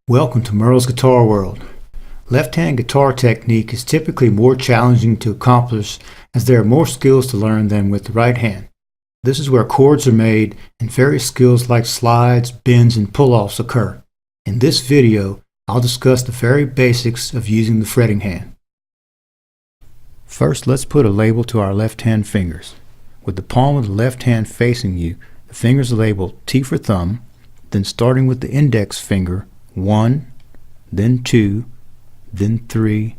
Welcome to Merle's Guitar World. Left-hand guitar technique is typically more challenging to accomplish as there are more skills to learn than with the right hand. This is where chords are made and various skills like slides, bends, and pull-offs occur. In this video, I'll discuss the very basics of using the fretting hand. First, let's put a label to our left-hand fingers. With the palm of the left hand facing you, the fingers are labeled T for thumb, then starting with the index finger, 1, then 2, then 3,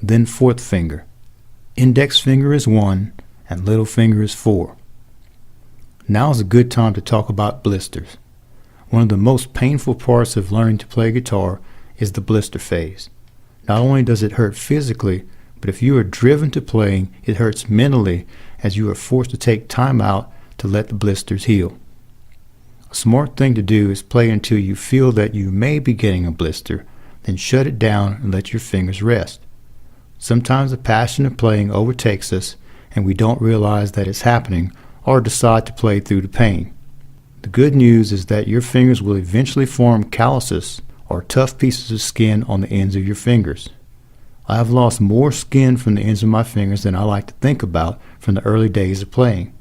then fourth finger. Index finger is 1 and little finger is 4. Now is a good time to talk about blisters. One of the most painful parts of learning to play guitar is the blister phase. Not only does it hurt physically, but if you are driven to playing, it hurts mentally as you are forced to take time out to let the blisters heal. A smart thing to do is play until you feel that you may be getting a blister, then shut it down and let your fingers rest. Sometimes the passion of playing overtakes us and we don't realize that it's happening or decide to play through the pain. The good news is that your fingers will eventually form calluses or tough pieces of skin on the ends of your fingers. I have lost more skin from the ends of my fingers than I like to think about from the early days of playing.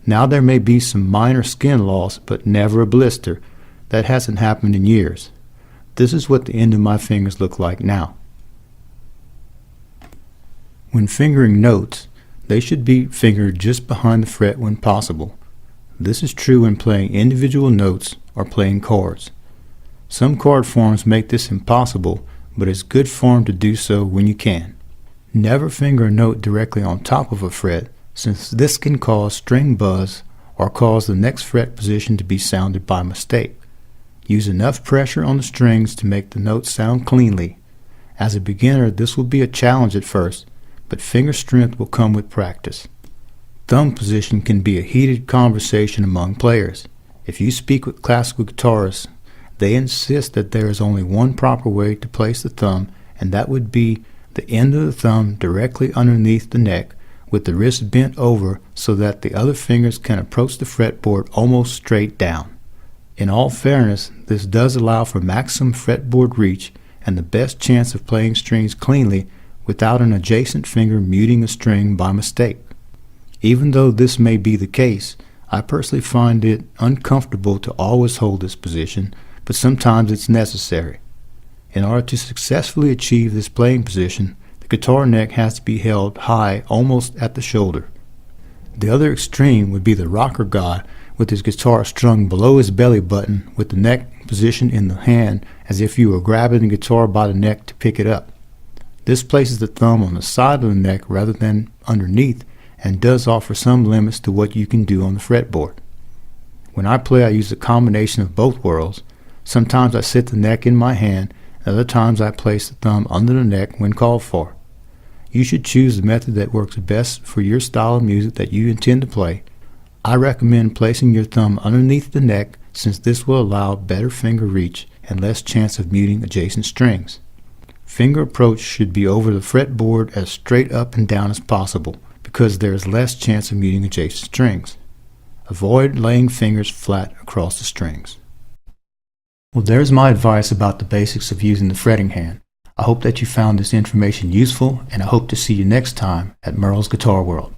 Now there may be some minor skin loss, but never a blister. That hasn't happened in years. This is what the end of my fingers look like now. When fingering notes, they should be fingered just behind the fret when possible. This is true when playing individual notes or playing chords. Some chord forms make this impossible, but it's good form to do so when you can. Never finger a note directly on top of a fret, since this can cause string buzz or cause the next fret position to be sounded by mistake. Use enough pressure on the strings to make the note sound cleanly. As a beginner, this will be a challenge at first, but finger strength will come with practice. Thumb position can be a heated conversation among players. If you speak with classical guitarists, they insist that there is only one proper way to place the thumb, and that would be the end of the thumb directly underneath the neck, with the wrist bent over so that the other fingers can approach the fretboard almost straight down. In all fairness, this does allow for maximum fretboard reach and the best chance of playing strings cleanly without an adjacent finger muting a string by mistake. Even though this may be the case, I personally find it uncomfortable to always hold this position, but sometimes it's necessary. In order to successfully achieve this playing position, the guitar neck has to be held high almost at the shoulder. The other extreme would be the rocker guy with his guitar strung below his belly button with the neck positioned in the hand as if you were grabbing the guitar by the neck to pick it up. This places the thumb on the side of the neck rather than underneath and does offer some limits to what you can do on the fretboard. When I play, I use a combination of both worlds. Sometimes I sit the neck in my hand, and other times I place the thumb under the neck when called for. You should choose the method that works best for your style of music that you intend to play. I recommend placing your thumb underneath the neck since this will allow better finger reach and less chance of muting adjacent strings. Finger approach should be over the fretboard as straight up and down as possible because there is less chance of muting adjacent strings. Avoid laying fingers flat across the strings. Well, there's my advice about the basics of using the fretting hand. I hope that you found this information useful, and I hope to see you next time at Merle's Guitar World.